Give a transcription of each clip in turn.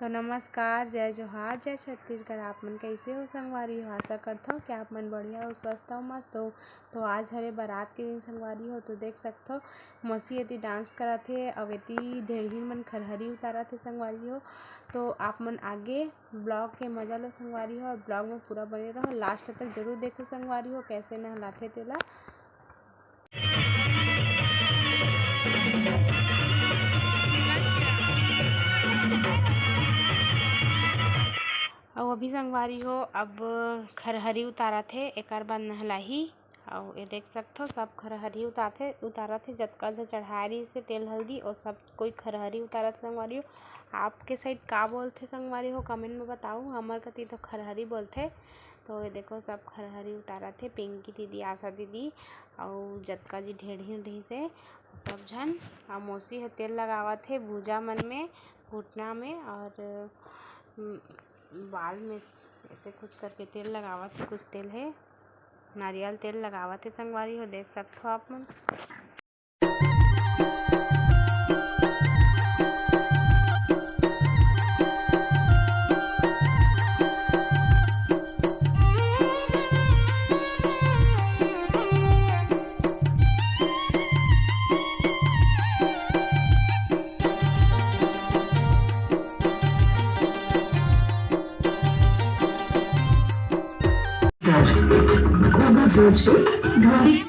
तो नमस्कार, जय जोहार, जय छत्तीसगढ़। आप मन कैसे हो संगवारी हो? आशा करता हूँ कि आप मन बढ़िया हो, स्वस्थ हो, मस्त हो। तो आज हरे बारात के दिन संगवारी हो तो देख सकते हो मौसी यदि डांस करत हे अउ यदि ढेड़ही मन खरहरी उतारत हे संगवारी हो। तो आप मन आगे ब्लॉग के मजा लो संगवारी हो और ब्लॉग में पूरा बने रहो, लास्ट तक जरूर देखो संगवारी हो कैसे नहलाथे तेला। और अभी संगवारी हो अब खरहरी उतारत हे, एकर बाद नहलाही। और ये देख सकते हो सब खरहरी उतारत हे जतका से चढ़ारी से तेल हल्दी और सब कोई खरहरी उतारत संगवारी हो। आपके साइड का बोलते संगवारी हो कमेंट में बताओ। हमार कति तो खरहरी बोलते। तो ये देखो सब खरहरी उतारत हे, पिंकी दीदी, आशा दीदी और जतका जी ढेड़ही रही से सब झन। और मौसी ह तेल लगावत हे भुजा मन में, घुटना में और बाल में ऐसे कुछ करके तेल लगावत है। कुछ तेल है, नारियल तेल लगावत है संगवारी हो, देख सकते हो आप मन।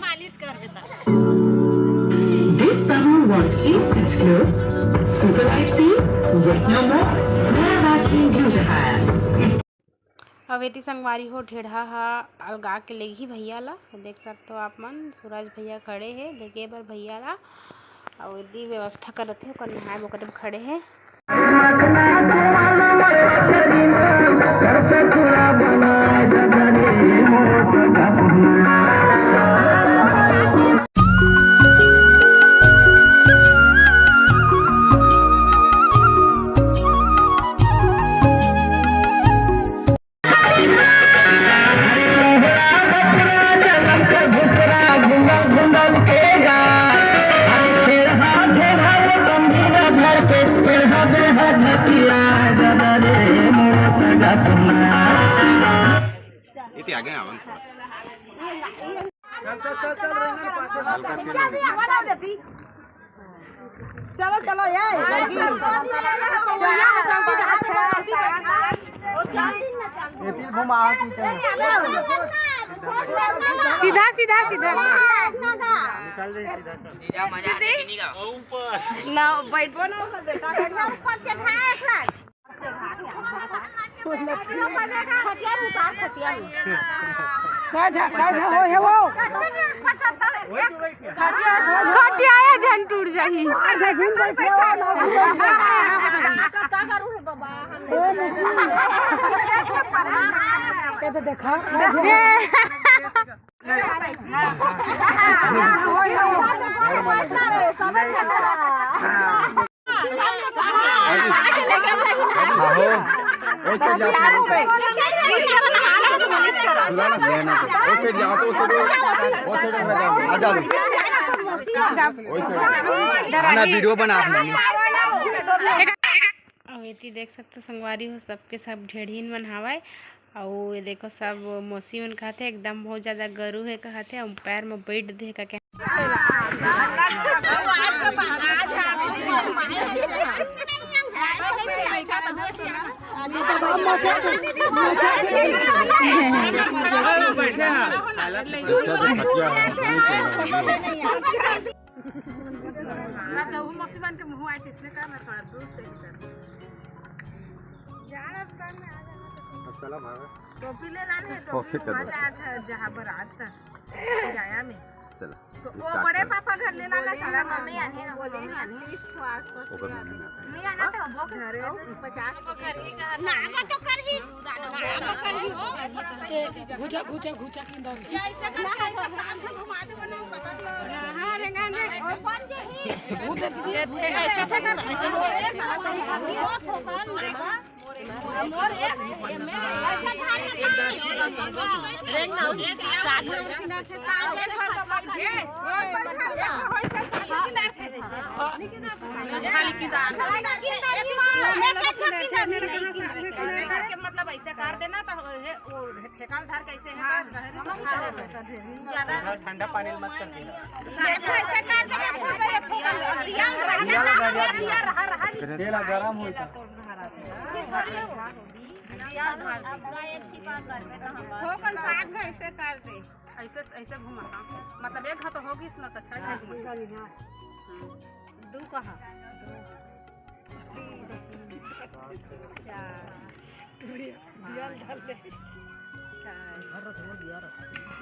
मालिश कर देता। This summer want instant glow? Super Light Pea? Yet no more? We're asking you to hire. अब यदि संगवारी हो ढेढ़ा हा अलगा के लेगी भैया ला, देख सकते हो आप मन। सूरज भैया खड़े हैं लेके बर भैया ला और यदि व्यवस्था करते हो कर नहाए ओकर खड़े हैं। इतनी आगे आवन चलो चलो यार सीधा सीधा सीधा ना बैठो ना बेटा ऊपर के खटिया जन टूट जाही। देखा वीडियो बना देख सकते संगवारी हो सबके सब ढेड़हीन मन हवाए। और ये देखो सब मौसी मन कहते एकदम बहुत ज्यादा गरू है कहते और पैर में बैठ दे का टोपी ले लाने जहाँ बारात था किराया में चला तो वो बड़े पापा घर ले लाना सारा मम्मी आने बोले लिस्ट को आसपास नहीं आना तो वो घर 50 ना मैं तो कर ही ना कर ही हो घुचा घुचा घुचा के अंदर ऐसा घुमा दे बनाओ पता हां रे गाने और बन जे उधर ऐसा था ऐसा हो थोकन मोर एक में ऐसा था रेंग ना साथ में से ताल ले फर खाली की करके मतलब ऐसे कर देना तो वो ठेकान धार कैसे है ज्यादा ठंडा पानी में मत कर देना। ऐसे कर देना दिया तेल गरम होता ऐसे कर दे ऐसे घुमाता मतलब एक हाथ होगी इसमें तो अच्छा दू कहा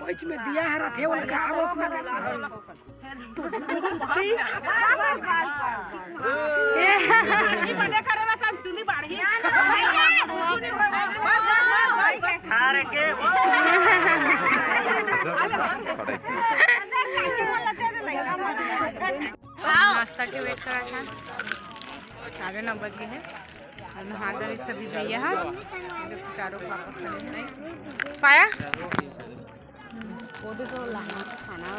बीच में दिया है रथे वाला का अब उसमें ये बड़े करेला काम चुनी बाढ़ी खारे के नाश्ता के वेट करा था 9:30 बज गए हैं और महादर सभी भैया हैं चारों पापा खड़े हैं पाया वो तो लाना खाना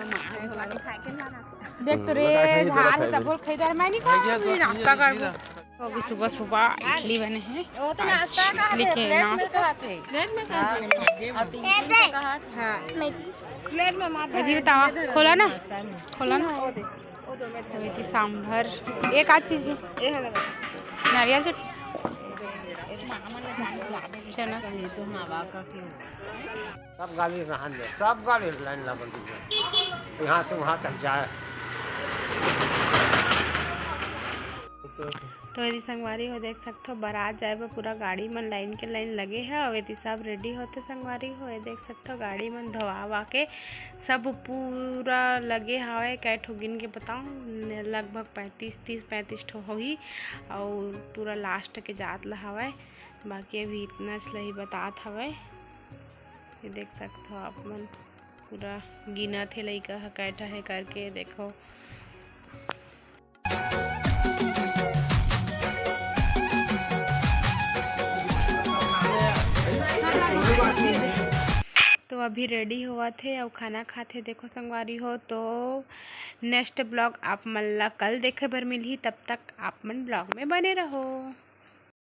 देख तो रे झाड़ तब बोल खरीदार मैं नहीं खाऊंगी नाश्ता कर तो अभी सुबह सुबह इडली बने हैं इडली के नाश्ता अजी बताओ खोला ना थी सांभर एक आध चीज नारियल चना सब गाड़ी रहन दे सब गाड़ी लाइन लगल यहाँ से वहाँ तक जाए। तो यदि संगवारी हो देख सकते हो बारात जाए पर पूरा गाड़ी मन लाइन के लाइन लगे है और यदि सब रेडी होते संगवारी हो देख सकते हो गाड़ी मन धोवा के सब पूरा लगे हवे कै ठो गिन के बताऊँ लगभग 35 ठो होही और पूरा लास्ट के जात ला हवे बाकी अभी इतना ही बतात हवे ये देख सकते हो आप मन पूरा गिना थे लइका ह कैठा है करके देखो। तो अभी रेडी हुआ थे और खाना खाते देखो संगवारी हो तो नेक्स्ट ब्लॉग आप मन ला कल देखे बर मिलही तब तक आप मन ब्लॉग में बने रहो।